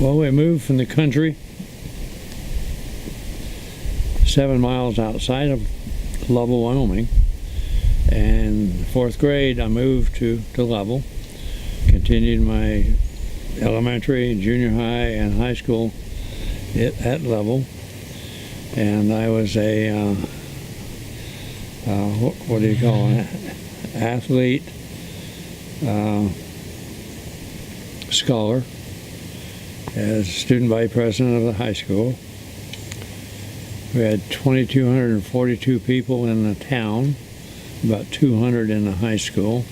Well, we moved from the country 7 miles outside of Lovell, Wyoming. And fourth grade, I moved to Lovell, continued my elementary, junior high, and high school at Lovell. And I was a, what do you call it, athlete, scholar, as student vice president of the high school. We had 2,242 people in the town, about 200 in the high school.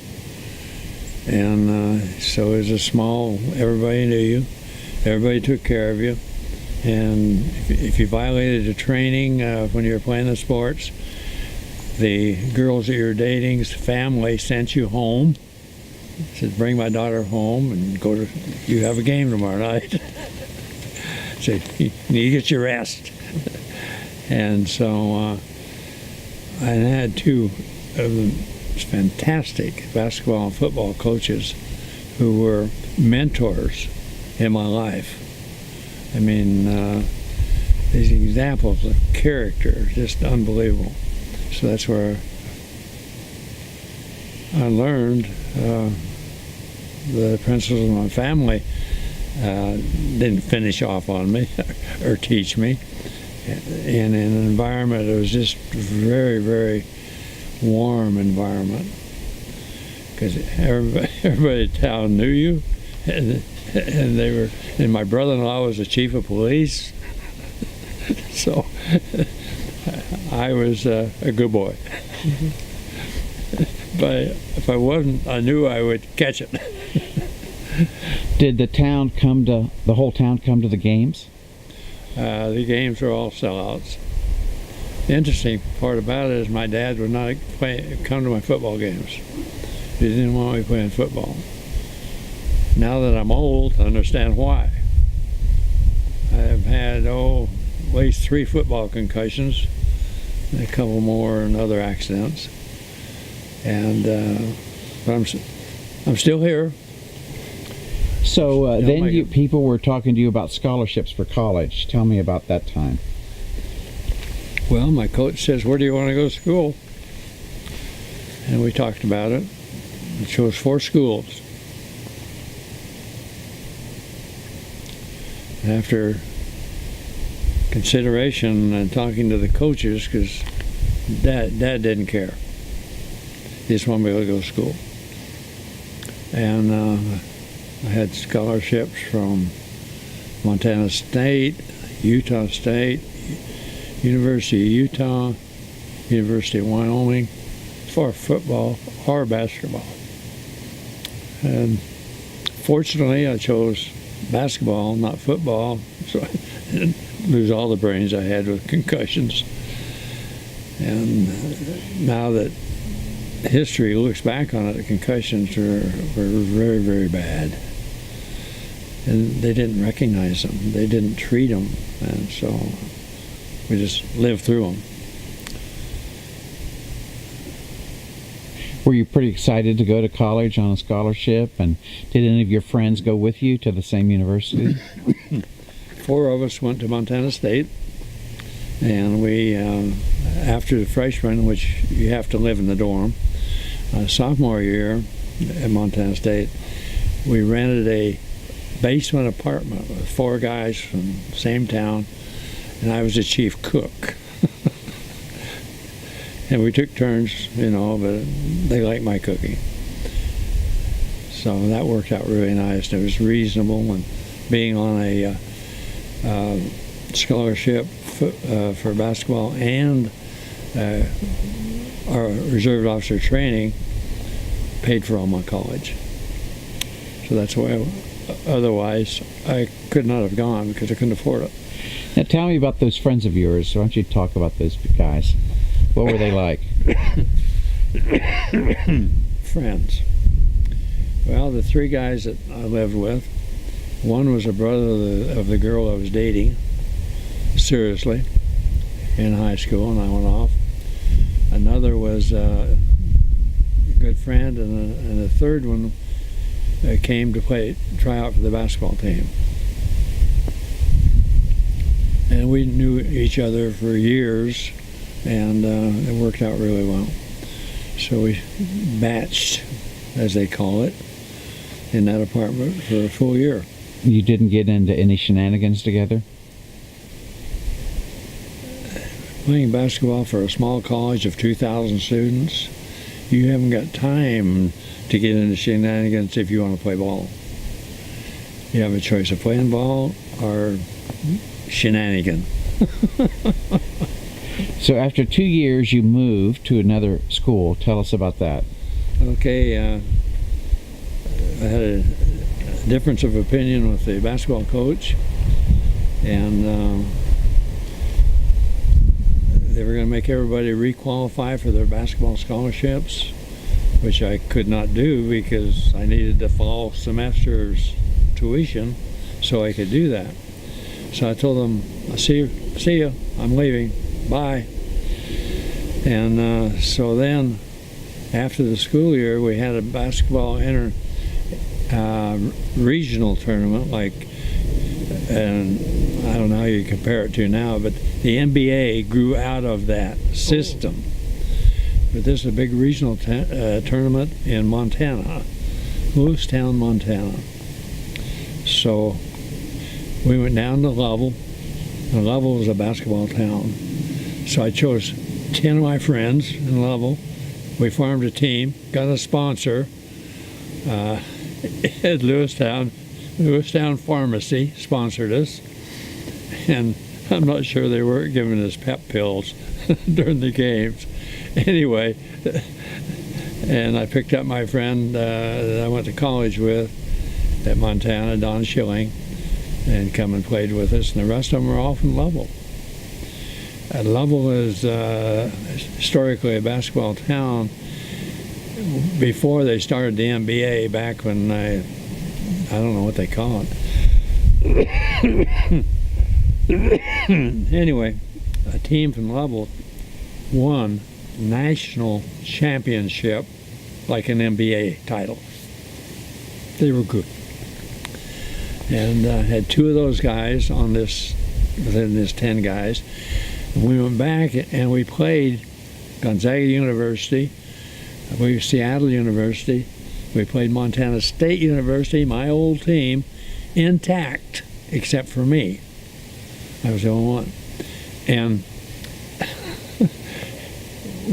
And so it was a small, everybody knew you, everybody took care of you. And if you violated the training when you were playing the sports, the girls that you were dating's family sent you home. Said, bring my daughter home and you have a game tomorrow night. Said, you need to get your rest. And so I had two of them fantastic basketball and football coaches who were mentors in my life. I mean, these examples of character, just unbelievable. So that's where I learned the principles of my family. Didn't finish off on me or teach me. In an environment that was just very, very warm environment, because everybody in town knew you, and my brother-in-law was the chief of police, so I was a good boy. But if I wasn't, I knew I would catch it. Did the whole town come to the games? The games were all sellouts. The interesting part about it is my dad would not come to my football games. He didn't want me playing football. Now that I'm old, I understand why. I've had, at least 3 football concussions, and a couple more and other accidents. And but I'm still here. So then people were talking to you about scholarships for college. Tell me about that time. Well, my coach says, where do you want to go to school? And we talked about it. I chose 4 schools. After consideration and talking to the coaches, because Dad didn't care. He just wanted me to go to school. And I had scholarships from Montana State, Utah State, University of Utah, University of Wyoming, for football or basketball. And fortunately, I chose basketball, not football, so I didn't lose all the brains I had with concussions. And now that history looks back on it, the concussions were very, very bad. And they didn't recognize them. They didn't treat them. And so we just lived through them. Were you pretty excited to go to college on a scholarship? And did any of your friends go with you to the same university? 4 of us went to Montana State. And we, after the freshman, which you have to live in the dorm, sophomore year at Montana State, we rented a basement apartment with 4 guys from the same town, and I was the chief cook. And we took turns, but they liked my cooking. So that worked out really nice. It was reasonable, and being on a scholarship for basketball and our reserve officer training paid for all my college. So that's why otherwise I could not have gone, because I couldn't afford it. Now tell me about those friends of yours. Why don't you talk about those guys? What were they like? Friends. Well, the 3 guys that I lived with, one was a brother of the girl I was dating, seriously, in high school, and I went off. Another was a good friend, and the third one came to try out for the basketball team. And we knew each other for years, and it worked out really well. So we batched, as they call it, in that apartment for a full year. You didn't get into any shenanigans together? Playing basketball for a small college of 2,000 students, you haven't got time to get into shenanigans if you want to play ball. You have a choice of playing ball or shenanigan. So after 2 years, you moved to another school. Tell us about that. Okay, I had a difference of opinion with the basketball coach, and they were going to make everybody re-qualify for their basketball scholarships, which I could not do because I needed the fall semester's tuition so I could do that. So I told them, see you, I'm leaving, bye. And so then after the school year, we had a basketball regional tournament, and I don't know how you compare it to now, but the NBA grew out of that system. But this is a big regional tournament in Montana, Lewistown, Montana. So we went down to Lovell, and Lovell was a basketball town. So I chose 10 of my friends in Lovell. We formed a team, got a sponsor at Lewistown. Lewistown Pharmacy sponsored us, and I'm not sure they weren't giving us pep pills during the games. Anyway, and I picked up my friend that I went to college with at Montana, Don Schilling, and come and played with us, and the rest of them were all from Lovell. Lovell is historically a basketball town before they started the NBA, back when I don't know what they call it. Anyway, a team from Lovell won national championship like an NBA title. They were good. And had 2 of those guys on this, within this 10 guys. And we went back and we played Gonzaga University, Seattle University, we played Montana State University, my old team, intact, except for me. I was the only one. And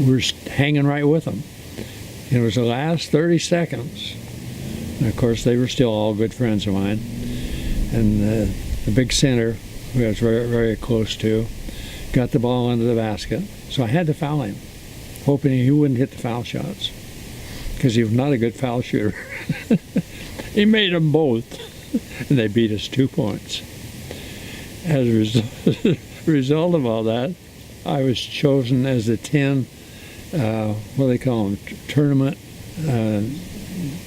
we're hanging right with them. It was the last 30 seconds. And of course, they were still all good friends of mine. And the big center, who I was very, very close to, got the ball into the basket. So I had to foul him, hoping he wouldn't hit the foul shots, because he was not a good foul shooter. He made them both, and they beat us 2 points. As a result of all that, I was chosen as the 10, what do they call them, tournament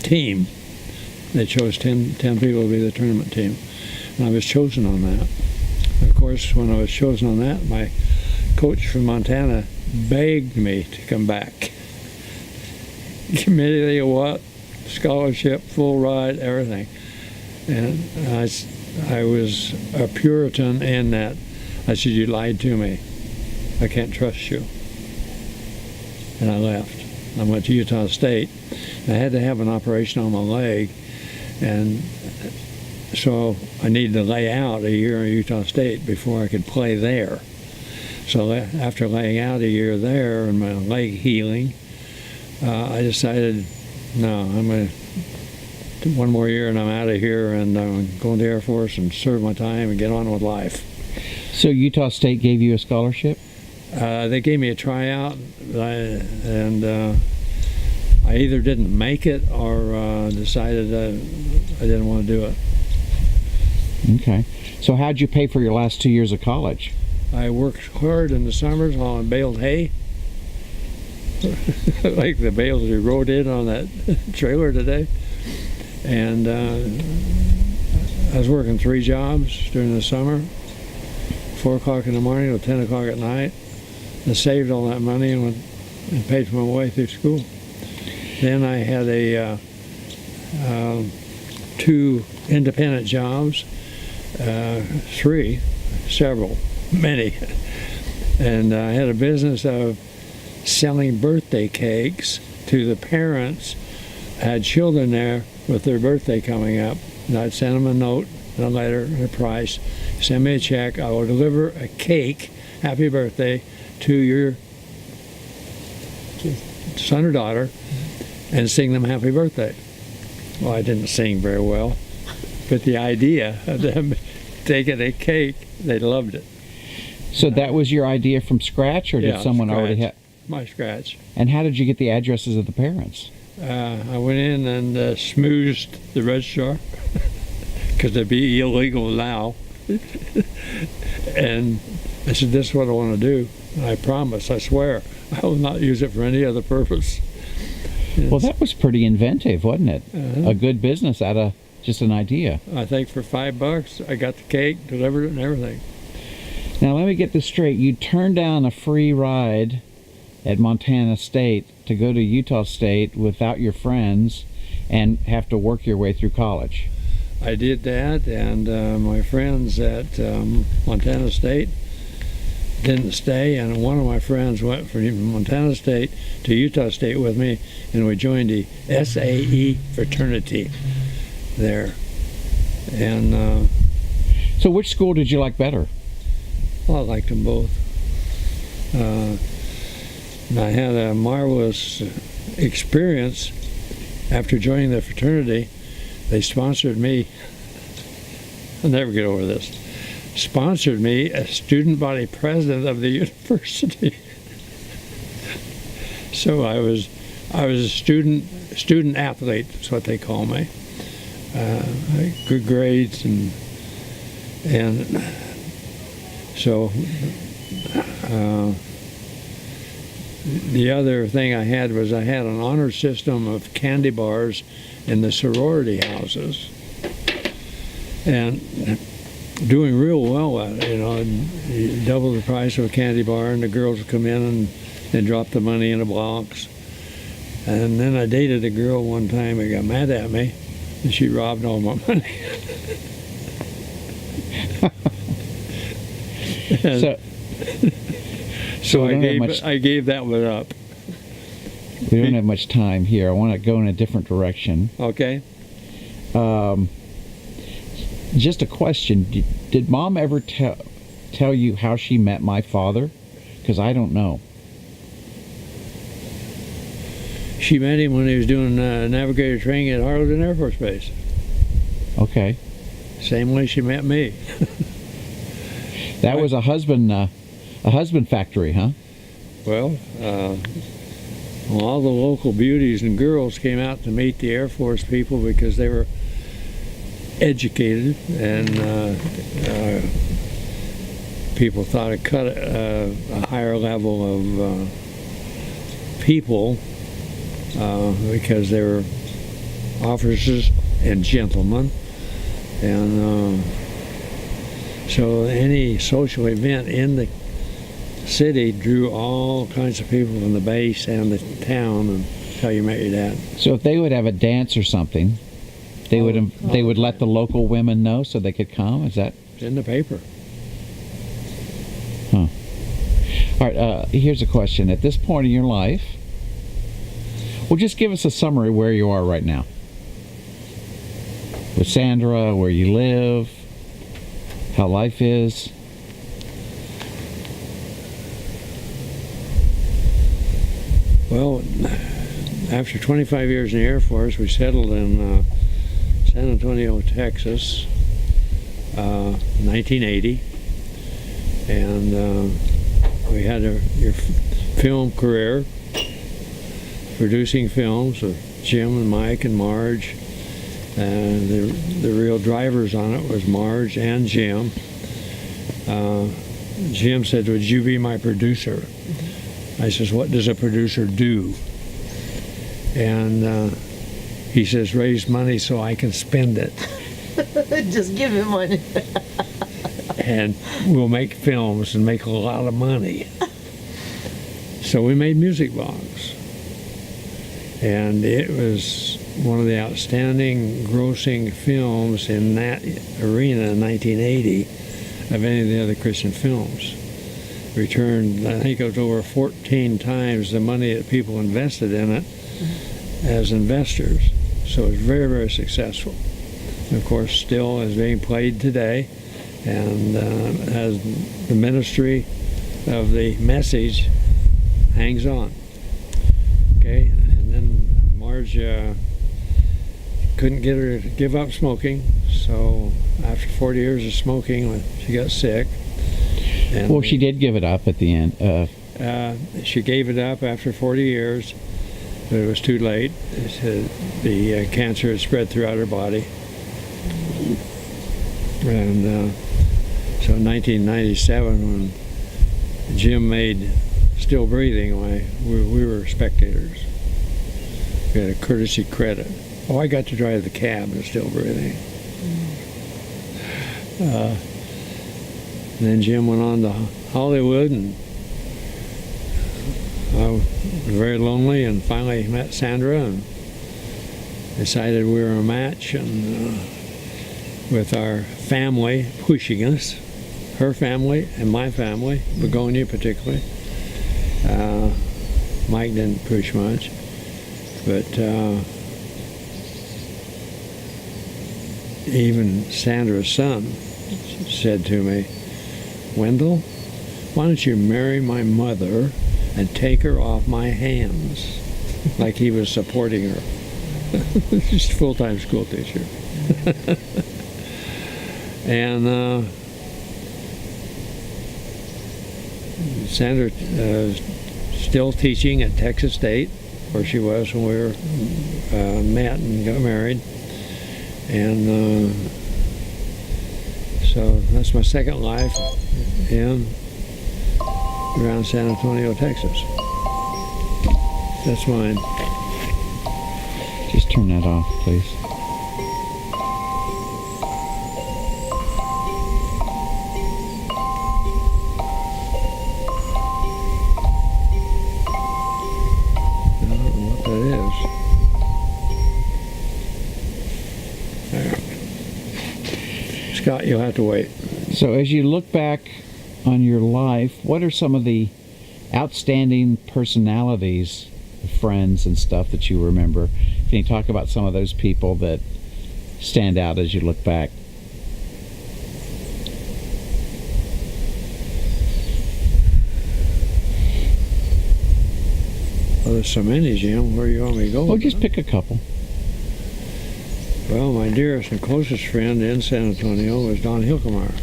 team. They chose 10 people to be the tournament team, and I was chosen on that. Of course, when I was chosen on that, my coach from Montana begged me to come back. Immediately, what? Scholarship, full ride, everything. And I was a Puritan in that. I said, you lied to me. I can't trust you. And I left. I went to Utah State. I had to have an operation on my leg, and so I needed to lay out a year in Utah State before I could play there. So after laying out a year there and my leg healing, I decided, no, I'm going to do one more year and I'm out of here, and I'm going to the Air Force and serve my time and get on with life. So Utah State gave you a scholarship? They gave me a tryout, and I either didn't make it or decided I didn't want to do it. Okay. So how'd you pay for your last 2 years of college? I worked hard in the summers while I baled hay, like the bales we rode in on that trailer today. And I was working 3 jobs during the summer, 4 o'clock in the morning till 10 o'clock at night. I saved all that money and paid for my way through school. Then I had 2 independent jobs, 3, several. many. And I had a business of selling birthday cakes to the parents. I had children there with their birthday coming up, and I'd send them a note and a letter and a price. Send me a check. I will deliver a cake, happy birthday, to your son or daughter and sing them happy birthday. Well, I didn't sing very well, but the idea of them taking a cake, they loved it. So that was your idea from scratch, or did someone already have? My scratch. And how did you get the addresses of the parents? I went in and smoozed the registrar, because it'd be illegal now. And I said, this is what I want to do. And I promise, I swear, I will not use it for any other purpose. Well, that was pretty inventive, wasn't it? A good business out of just an idea. I think for $5, I got the cake, delivered it, and everything. Now, let me get this straight. You turned down a free ride at Montana State to go to Utah State without your friends and have to work your way through college. I did that, and my friends at Montana State didn't stay, and one of my friends went from Montana State to Utah State with me, and we joined the SAE fraternity there. And so which school did you like better? well, I liked them both. And I had a marvelous experience after joining the fraternity. They sponsored me. I'll never get over this. Sponsored me as student body president of the university. So I was a student athlete. That's what they call me. Good grades and so the other thing I had was I had an honor system of candy bars in the sorority houses, and doing real well at it. You know, and double the price of a candy bar, and the girls would come in and drop the money in a box. And then I dated a girl one time and got mad at me, and she robbed all my money. So I gave that one up. We don't have much time here. I want to go in a different direction. Okay. Just a question. Did Mom ever tell you how she met my father? Because I don't know. She met him when he was doing navigator training at Harlingen Air Force Base. Okay. Same way she met me. That was a husband factory, huh? Well, all the local beauties and girls came out to meet the Air Force people because they were educated, and people thought it cut a higher level of people because they were officers and gentlemen, and so any social event in the city drew all kinds of people from the base and the town, and how you met your dad. So if they would have a dance or something, they would let the local women know so they could come. Is that? It's in the paper. Huh. All right. Here's a question. At this point in your life, well, just give us a summary where you are right now. With Sandra, where you live, how life is. Well, after 25 years in the Air Force, we settled in San Antonio, Texas, 1980, and we had your film career, producing films with Jim and Mike and Marge, and the real drivers on it was Marge and Jim. Jim said, "Would you be my producer?" I says, "What does a producer do?" And he says, "Raise money so I can spend it." Just give him money. And we'll make films and make a lot of money. So we made Music Box. And it was one of the outstanding grossing films in that arena in 1980. of any of the other Christian films. Returned, I think it was over 14 times the money that people invested in it as investors. So it was very, very successful. And of course, still is being played today, and as the ministry of the message hangs on. Okay, and then Marge couldn't get her to give up smoking, so after 40 years of smoking, she got sick. And Well, she did give it up at the end. she gave it up after 40 years, but it was too late. The cancer had spread throughout her body. And so in 1997, when Jim made Still Breathing, we were spectators. We had a courtesy credit. Oh, I got to drive the cab to Still Breathing. Then Jim went on to Hollywood, and I was very lonely, and finally met Sandra and decided we were a match, and with our family pushing us, her family and my family, Begonia particularly. Mike didn't push much, but even Sandra's son said to me, "Wendell, why don't you marry my mother and take her off my hands?" Like he was supporting her. She's a full-time school teacher. And Sandra still teaching at Texas State, where she was when we were met and got married. And so that's my second life in around San Antonio, Texas. That's mine. Just turn that off, please. I don't know what that is. There. Scott, you'll have to wait. So as you look back on your life, what are some of the outstanding personalities, friends and stuff that you remember? Can you talk about some of those people that stand out as you look back? Well, there's so many, Jim. Where you want me to go? Well, just pick a couple. Well, my dearest and closest friend in San Antonio was Don Hilkemeyer.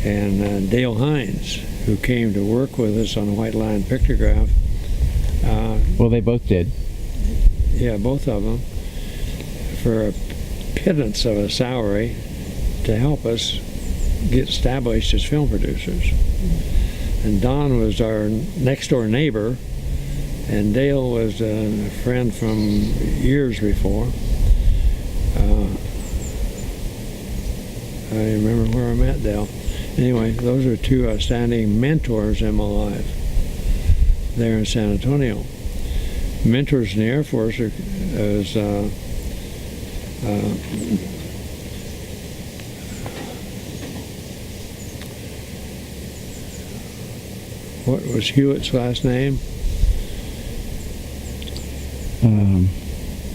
And Dale Hines, who came to work with us on the White Line Pictograph. Well, they both did. Yeah, both of them, for a pittance of a salary to help us get established as film producers. And Don was our next door neighbor, and Dale was a friend from years before. I remember where I met Dale. Anyway, those are two outstanding mentors in my life there in San Antonio. Mentors in the Air Force what was Hewitt's last name?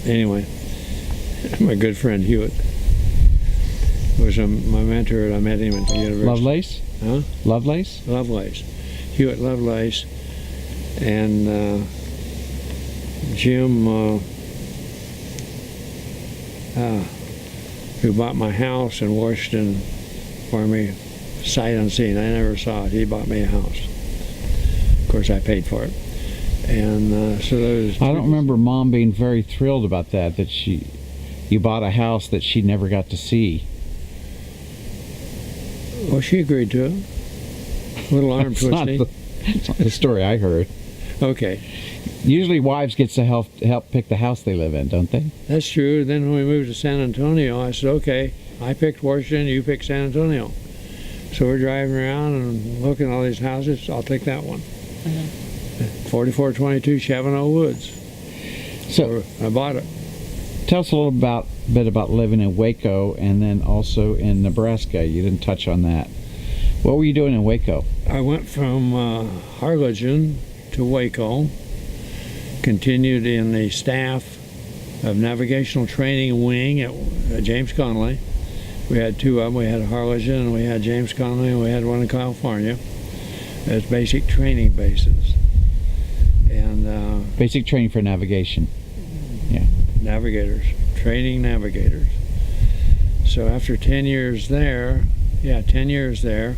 Anyway, my good friend Hewitt was my mentor, and I met him at the university. Lovelace? Huh? Lovelace? Lovelace. Hewitt Lovelace. And Jim, who bought my house in Washington for me, sight unseen. I never saw it. He bought me a house. Of course, I paid for it. And so those. I don't remember Mom being very thrilled about that you bought a house that she never got to see. Well, she agreed to it. A little arm twisting. That's not the story I heard. Okay. Usually wives get to help pick the house they live in, don't they? That's true. Then when we moved to San Antonio, I said, okay, I picked Washington, you picked San Antonio. So we're driving around and looking at all these houses. I'll take that one. 4422 Chavano Woods. So I bought it. Tell us a little bit about living in Waco and then also in Nebraska. You didn't touch on that. What were you doing in Waco? I went from Harlingen to Waco, continued in the staff of Navigational Training Wing at James Connolly. We had two of them. We had Harlingen and we had James Connolly, and we had one in California as basic training bases. And Basic training for navigation. navigators, training navigators. So after 10 years there, 10 years there,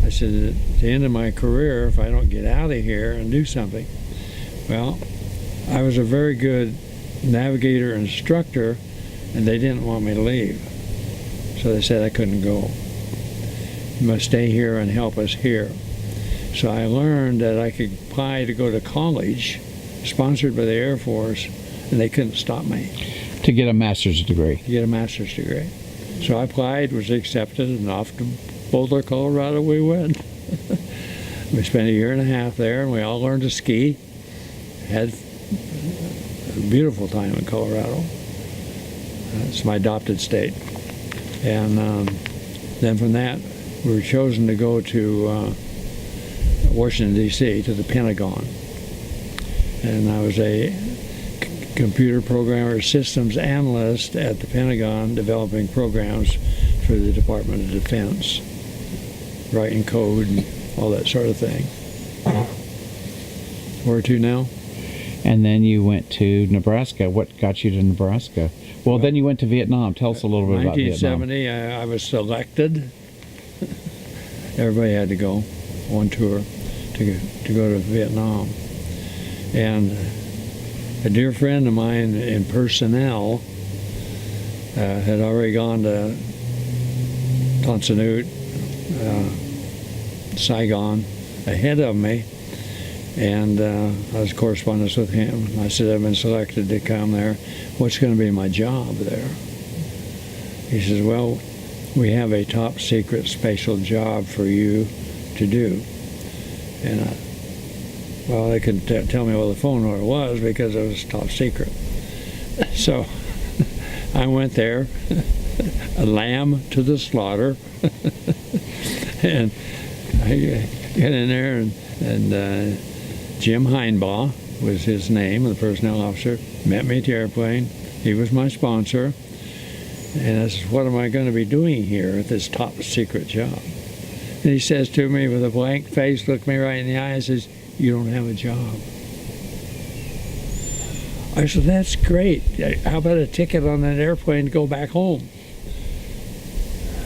I said, at the end of my career, if I don't get out of here and do something, well, I was a very good navigator instructor, and they didn't want me to leave. So they said I couldn't go. You must stay here and help us here. So I learned that I could apply to go to college, sponsored by the Air Force, and they couldn't stop me. To get a master's degree. To get a master's degree. So I applied, was accepted, and off to Boulder, Colorado we went. We spent a year and a half there, and we all learned to ski. Had a beautiful time in Colorado. It's my adopted state. And then from that, we were chosen to go to Washington, D.C., to the Pentagon. And I was a computer programmer, systems analyst at the Pentagon, developing programs for the Department of Defense, writing code and all that sort of thing. Where to now? And then you went to Nebraska. What got you to Nebraska? Well, then you went to Vietnam. Tell us a little bit about Vietnam. 1970, I was selected. Everybody had to go on tour to go to Vietnam. And a dear friend of mine in personnel had already gone to Ton Son Nhut, Saigon, ahead of me. And I was correspondence with him. I said, I've been selected to come there. What's going to be my job there? He says, well, we have a top secret special job for you to do. And they couldn't tell me over the phone what it was because it was top secret. So I went there, a lamb to the slaughter. And I got in there, and Jim Heinbaugh was his name, the personnel officer, met me at the airplane. He was my sponsor. And I said, what am I going to be doing here at this top secret job? And he says to me with a blank face, looked me right in the eye, and says, you don't have a job. I said, that's great. How about a ticket on that airplane to go back home?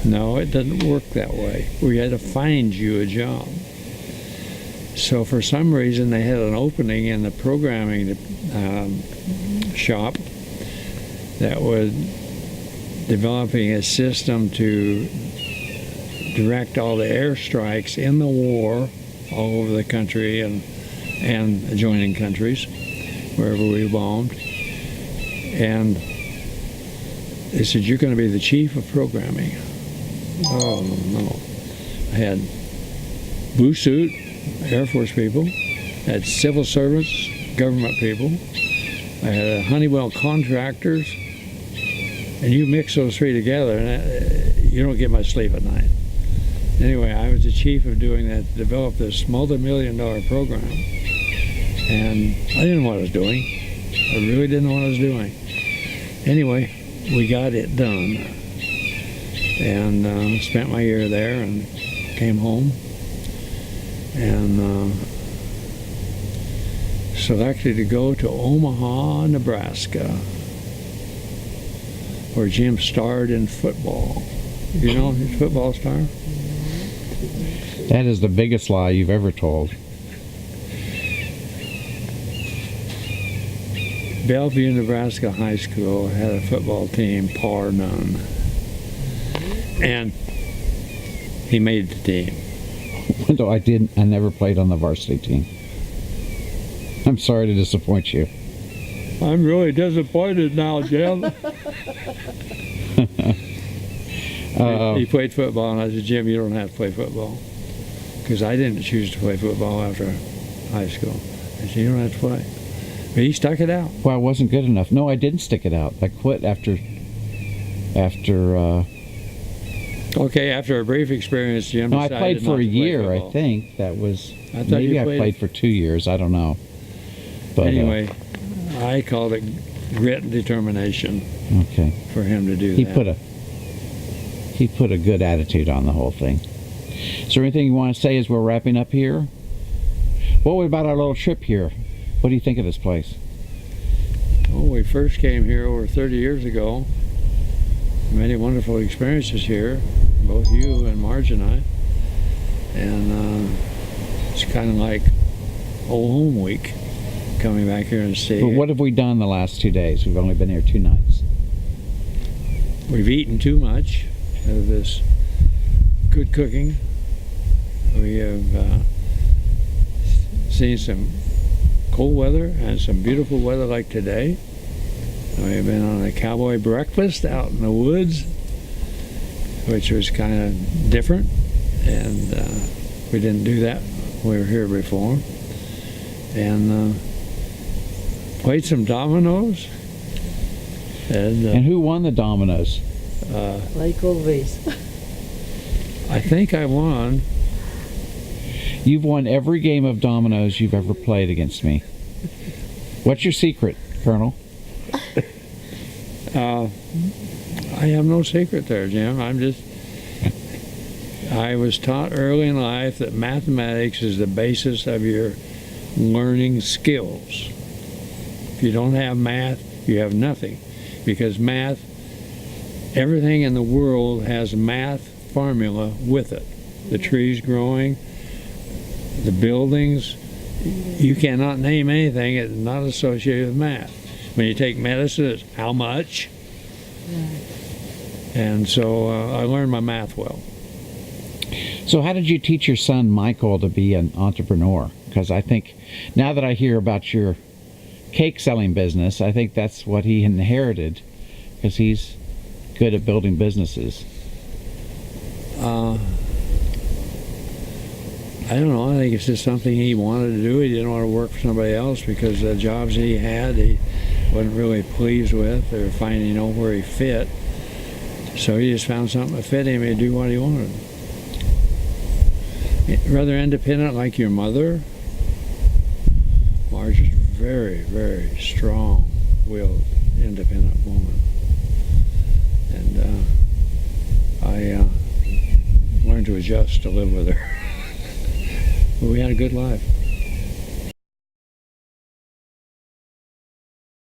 No, it doesn't work that way. We had to find you a job. So for some reason, they had an opening in the programming shop that was developing a system to direct all the airstrikes in the war all over the country and adjoining countries, wherever we bombed. And they said, you're going to be the chief of programming. Oh, no. I had blue suit, Air Force people, I had civil servants, government people, I had Honeywell contractors, and you mix those three together, and you don't get much sleep at night. Anyway, I was the chief of doing that, developed this multi-million-dollar program, and I didn't know what I was doing. I really didn't know what I was doing. Anyway, we got it done, and spent my year there, and came home, and selected to go to Omaha, Nebraska, where Jim starred in football. You know his football star? That is the biggest lie you've ever told. Bellevue, Nebraska High School had a football team, par none. And he made the team. No, I didn't. I never played on the varsity team. I'm sorry to disappoint you. I'm really disappointed now, Jim. He played football, and I said, Jim, you don't have to play football. Because I didn't choose to play football after high school. I said, you don't have to play. But he stuck it out. Well, I wasn't good enough. No, I didn't stick it out. I quit after. Okay, after a brief experience, Jim No, I decided played not for a to play year. I football. think that was. I thought Maybe you I played- played for 2 years. I don't know. But Anyway, I called it grit and determination okay. for him to do He that. put a good attitude on the whole thing. Is there anything you want to say as we're wrapping up here? What about our little trip here? What do you think of this place? Well, we first came here over 30 years ago. Many wonderful experiences here, both you and Marge and I. And it's kind of like old home week, coming back here and staying. But what have we done the last 2 days? We've only been here 2 nights. We've eaten too much of this good cooking. We have seen some cold weather and some beautiful weather like today. We've been on a cowboy breakfast out in the woods, which was kind of different, and we didn't do that when we were here before. And played some dominoes. And who won the dominoes? Like always. I think I won. You've won every game of dominoes you've ever played against me. What's your secret, Colonel? I have no secret there, Jim. I was taught early in life that mathematics is the basis of your learning skills. If you don't have math, you have nothing. Because math, everything in the world has math formula with it. The trees growing, the buildings, you cannot name anything that's not associated with math. When you take medicine, it's how much. And so I learned my math well. So how did you teach your son Michael to be an entrepreneur? Because I think now that I hear about your cake selling business, I think that's what he inherited, because he's good at building businesses. I don't know. I think it's just something he wanted to do. He didn't want to work for somebody else because the jobs he had, he wasn't really pleased with or finding out where he fit. So he just found something that fit him and do what he wanted. Rather independent like your mother. Marge is very, very strong-willed, independent woman. And I learned to adjust to live with her. But we had a good life.